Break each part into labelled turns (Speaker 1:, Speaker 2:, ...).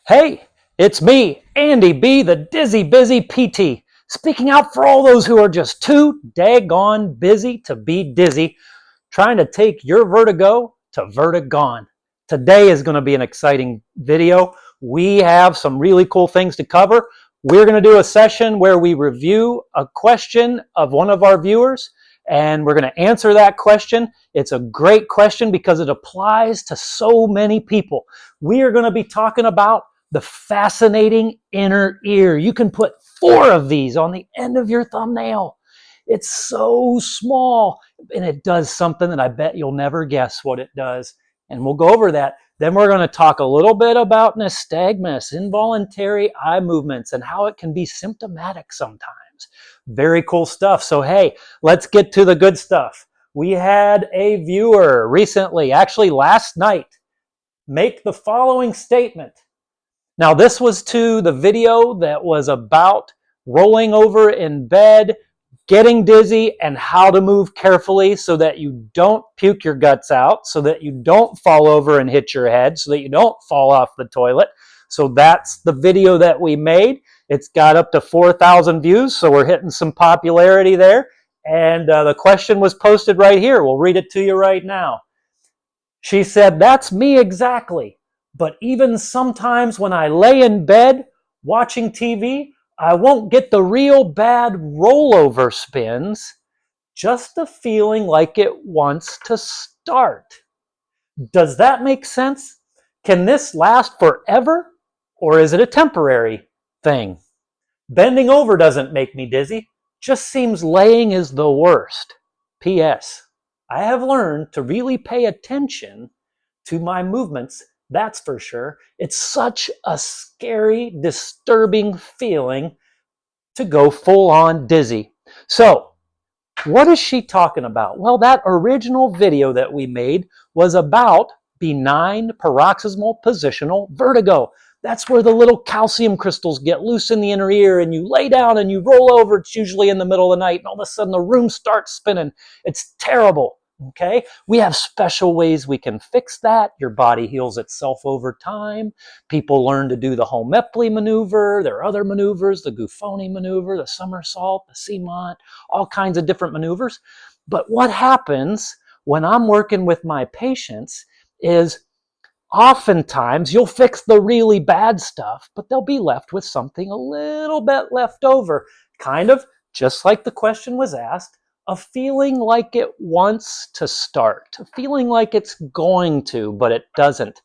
Speaker 1: Hey, it's me, Andy B, the Dizzy Busy PT, speaking out for all those who are just too daggone busy to be dizzy, trying to take your vertigo to vertigone. Today is going to be an exciting video. We have some really cool things to cover. We're going to do a session where we review a question of one of our viewers, and we're going to answer that question. It's a great question because it applies to so many people. We are going to be talking about the fascinating inner ear. You can put 4 of these on the end of your thumbnail. It's so small, and it does something that I bet you'll never guess what it does. And we'll go over that. Then we're going to talk a little bit about nystagmus, involuntary eye movements, and how it can be symptomatic sometimes. Very cool stuff. So hey, let's get to the good stuff. We had a viewer recently, actually last night, make the following statement. Now, this was to the video that was about rolling over in bed, getting dizzy, and how to move carefully so that you don't puke your guts out, so that you don't fall over and hit your head, so that you don't fall off the toilet. So that's the video that we made. It's got up to 4,000 views, so we're hitting some popularity there. And the question was posted right here. We'll read it to you right now. She said, "That's me exactly. But even sometimes when I lay in bed watching TV, I won't get the real bad rollover spins, just a feeling like it wants to start." Does that make sense? Can this last forever, or is it a temporary thing? Bending over doesn't make me dizzy, just seems laying is the worst. P.S. I have learned to really pay attention to my movements. That's for sure. It's such a scary, disturbing feeling to go full on dizzy. So, what is she talking about? Well, that original video that we made was about benign paroxysmal positional vertigo. That's where the little calcium crystals get loose in the inner ear and you lay down and you roll over. It's usually in the middle of the night and all of a sudden the room starts spinning. It's terrible. Okay, we have special ways we can fix that. Your body heals itself over time. People learn to do the home Epley maneuver. There are other maneuvers, the Guffoni maneuver, the somersault, the Seamont, all kinds of different maneuvers. But what happens when I'm working with my patients is oftentimes you'll fix the really bad stuff, but they'll be left with something a little bit left over, kind of just like the question was asked. A feeling like it wants to start, a feeling like it's going to, but it doesn't.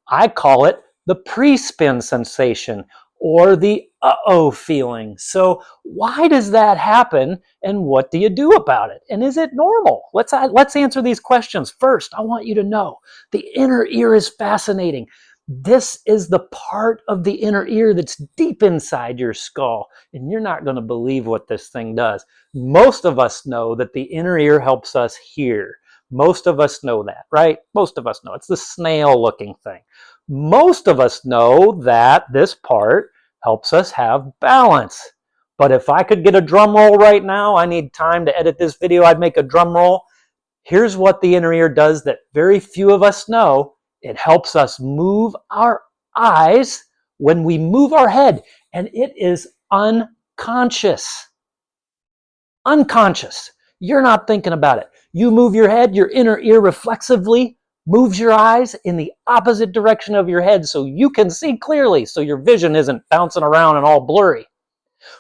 Speaker 1: I call it the pre-spin sensation or the uh-oh feeling. So why does that happen and what do you do about it? And is it normal? Let's answer these questions. First, I want you to know the inner ear is fascinating. This is the part of the inner ear that's deep inside your skull, and you're not going to believe what this thing does. Most of us know that the inner ear helps us hear. Most of us know that, right? Most of us know. It's the snail-looking thing. Most of us know that this part helps us have balance. But if I could get a drum roll right now, I need time to edit this video, I'd make a drum roll. Here's what the inner ear does that very few of us know. It helps us move our eyes when we move our head, and it is unconscious. Unconscious. You're not thinking about it. You move your head, your inner ear reflexively moves your eyes in the opposite direction of your head so you can see clearly, so your vision isn't bouncing around and all blurry.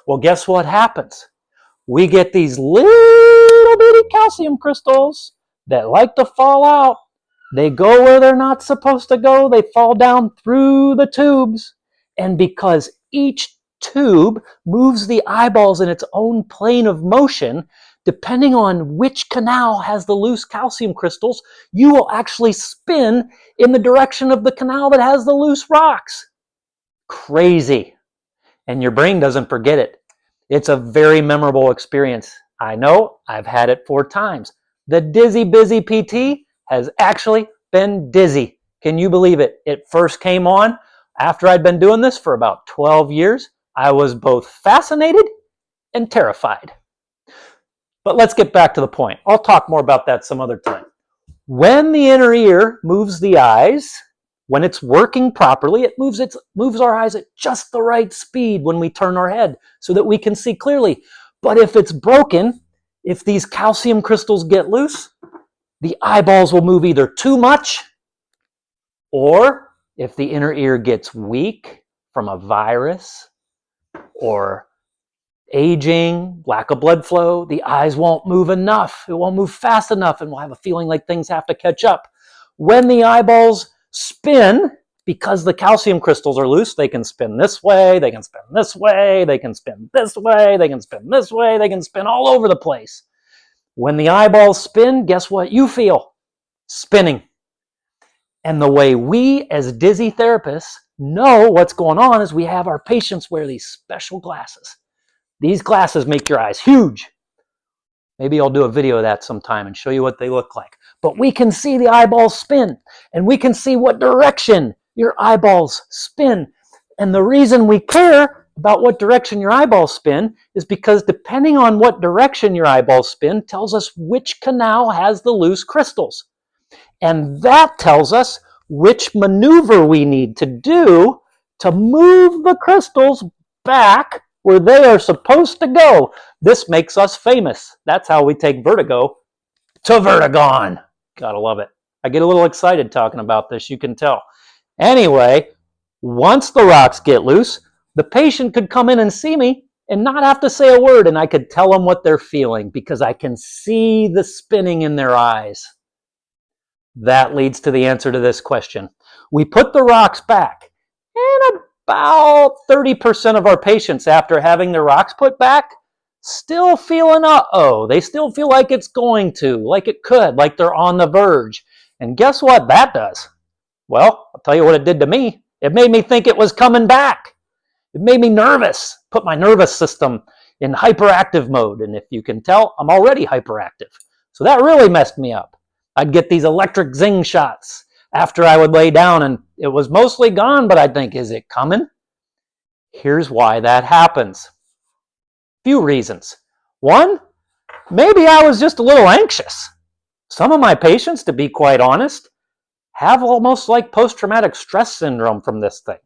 Speaker 1: Well, guess what happens? We get these little bitty calcium crystals that like to fall out. They go where they're not supposed to go. They fall down through the tubes. And because each tube moves the eyeballs in its own plane of motion, depending on which canal has the loose calcium crystals, you will actually spin in the direction of the canal that has the loose rocks. Crazy. And your brain doesn't forget it. It's a very memorable experience. I know, I've had it 4 times. The Dizzy Busy PT has actually been dizzy. Can you believe it? It first came on after I'd been doing this for about 12 years. I was both fascinated and terrified. But let's get back to the point. I'll talk more about that some other time. When the inner ear moves the eyes, When it's working properly, it moves our eyes at just the right speed when we turn our head so that we can see clearly. But if it's broken, if these calcium crystals get loose, the eyeballs will move either too much, or if the inner ear gets weak from a virus or aging, lack of blood flow, the eyes won't move enough. It won't move fast enough, and we'll have a feeling like things have to catch up. When the eyeballs spin, because the calcium crystals are loose, they can spin this way, they can spin this way, they can spin this way, they can spin this way, they can spin all over the place. When the eyeballs spin, guess what you feel? Spinning. And the way we as dizzy therapists know what's going on is we have our patients wear these special glasses. These glasses make your eyes huge. Maybe I'll do a video of that sometime and show you what they look like. But we can see the eyeballs spin, and we can see what direction your eyeballs spin. And the reason we care about what direction your eyeballs spin is because depending on what direction your eyeballs spin tells us which canal has the loose crystals. And that tells us which maneuver we need to do to move the crystals back where they are supposed to go. This makes us famous. That's how we take vertigo to Vertigon. Gotta love it. I get a little excited talking about this, you can tell. Anyway, once the rocks get loose, the patient could come in and see me and not have to say a word, and I could tell them what they're feeling because I can see the spinning in their eyes. That leads to the answer to this question. We put the rocks back, and about 30% of our patients, after having their rocks put back, still feeling uh-oh. They still feel like it's going to, like it could, like they're on the verge. And guess what that does? Well, I'll tell you what it did to me. It made me think it was coming back. It made me nervous, put my nervous system in hyperactive mode. And if you can tell, I'm already hyperactive. So that really messed me up. I'd get these electric zing shots after I would lay down, and it was mostly gone, but I'd think, is it coming? Here's why that happens. Few reasons. One, maybe I was just a little anxious. Some of my patients, to be quite honest, have almost like post-traumatic stress syndrome from this thing.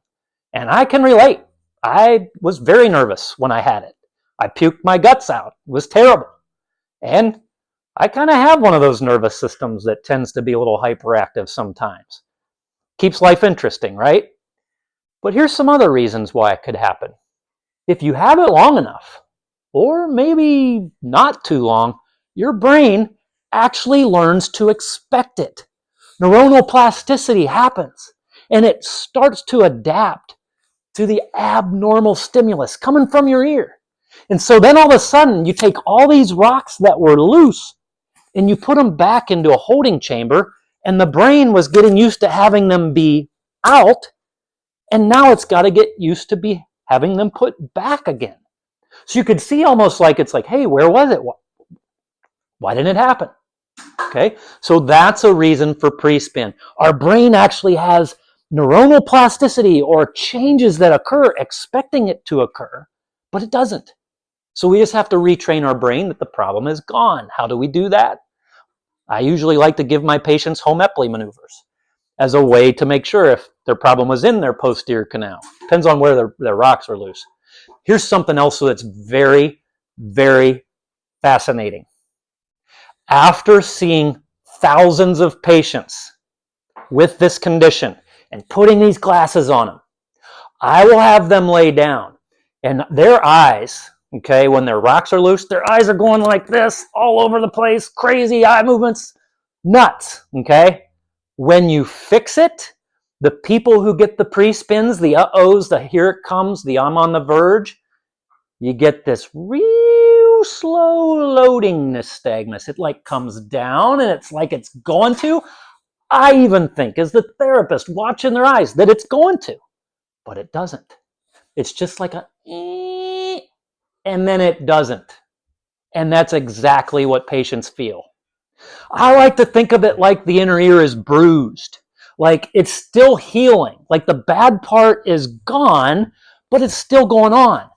Speaker 1: And I can relate. I was very nervous when I had it. I puked my guts out. It was terrible. And I kind of have one of those nervous systems that tends to be a little hyperactive sometimes. Keeps life interesting, right? But here's some other reasons why it could happen. If you have it long enough, or maybe not too long, your brain actually learns to expect it. Neuronal plasticity happens, and it starts to adapt to the abnormal stimulus coming from your ear. And so then all of a sudden, you take all these rocks that were loose, and you put them back into a holding chamber, and the brain was getting used to having them be out, and now it's got to get used to be having them put back again. So you could see almost like it's like, hey, where was it? Why didn't it happen? Okay, so that's a reason for pre-spin. Our brain actually has neuronal plasticity or changes that occur expecting it to occur, but it doesn't. So we just have to retrain our brain that the problem is gone. How do we do that? I usually like to give my patients home Epley maneuvers as a way to make sure if their problem was in their posterior canal. Depends on where their rocks are loose. Here's something else that's very, very fascinating. After seeing thousands of patients with this condition and putting these glasses on them, I will have them lay down, and their eyes, okay, when their rocks are loose, their eyes are going like this, all over the place, crazy eye movements, nuts, okay? When you fix it, the people who get the pre-spins, the uh-ohs, the here it comes, the I'm on the verge, you get this real slow loading nystagmus. It like comes down and it's like it's going to. I even think as the therapist watching their eyes that it's going to, but it doesn't. It's just like a and then it doesn't. And that's exactly what patients feel. I like to think of it like the inner ear is bruised, like it's still healing, like the bad part is gone, but it's still going on.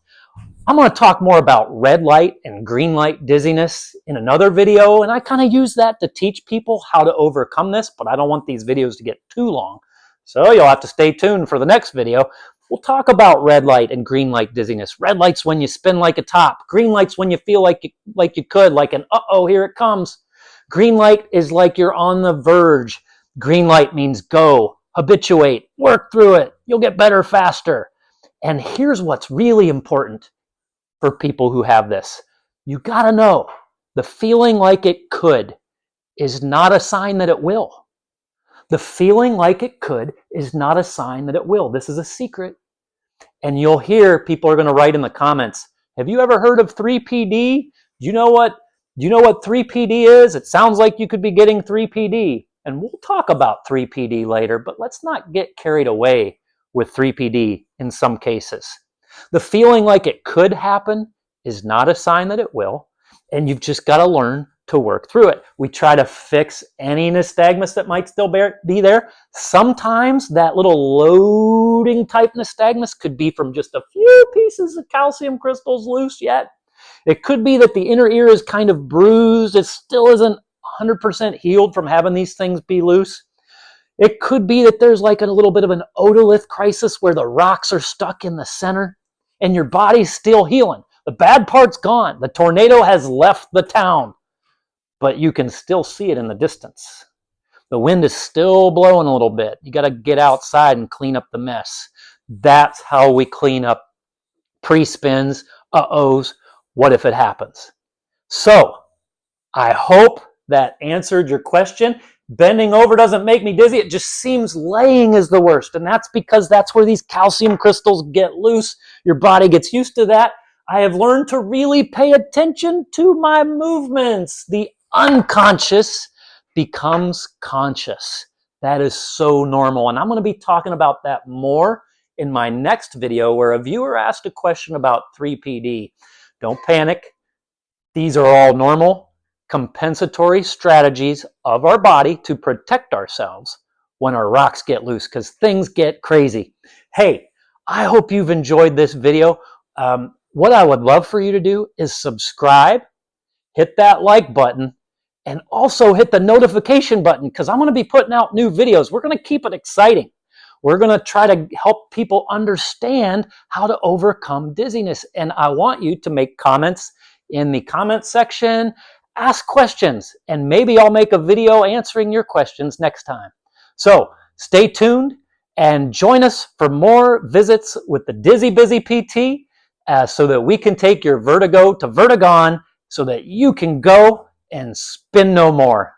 Speaker 1: I'm going to talk more about red light and green light dizziness in another video, and I kind of use that to teach people how to overcome this, but I don't want these videos to get too long. So you'll have to stay tuned for the next video. We'll talk about red light and green light dizziness. Red light's when you spin like a top. Green light's when you feel like you could, like an uh-oh, here it comes. Green light is like you're on the verge. Green light means go, habituate, work through it. You'll get better faster. And here's what's really important for people who have this. You gotta know, the feeling like it could is not a sign that it will. The feeling like it could is not a sign that it will. This is a secret. And you'll hear people are going to write in the comments, have you ever heard of 3PD? Do you know what 3PD is? It sounds like you could be getting 3PD. And we'll talk about 3PD later, but let's not get carried away with 3PD in some cases. The feeling like it could happen is not a sign that it will, and you've just got to learn to work through it. We try to fix any nystagmus that might still be there. Sometimes that little loading type nystagmus could be from just a few pieces of calcium crystals loose yet. It could be that the inner ear is kind of bruised. It still isn't 100% healed from having these things be loose. It could be that there's like a little bit of an otolith crisis where the rocks are stuck in the center and your body's still healing. The bad part's gone. The tornado has left the town, but you can still see it in the distance. The wind is still blowing a little bit. You got to get outside and clean up the mess. That's how we clean up pre-spins, uh-ohs, what if it happens. So I hope that answered your question. Bending over doesn't make me dizzy. It just seems laying is the worst. And that's because that's where these calcium crystals get loose. Your body gets used to that. I have learned to really pay attention to my movements. The unconscious becomes conscious. That is so normal. And I'm going to be talking about that more in my next video where a viewer asked a question about 3PD. Don't panic. These are all normal compensatory strategies of our body to protect ourselves when our rocks get loose, because things get crazy. Hey, I hope you've enjoyed this video. What I would love for you to do is subscribe, hit that like button, and also hit the notification button, because I'm going to be putting out new videos. We're going to keep it exciting. We're going to try to help people understand how to overcome dizziness. And I want you to make comments in the comment section, ask questions, and maybe I'll make a video answering your questions next time. So stay tuned and join us for more visits with the Dizzy Busy PT so that we can take your vertigo to vertigon so that you can go and spin no more.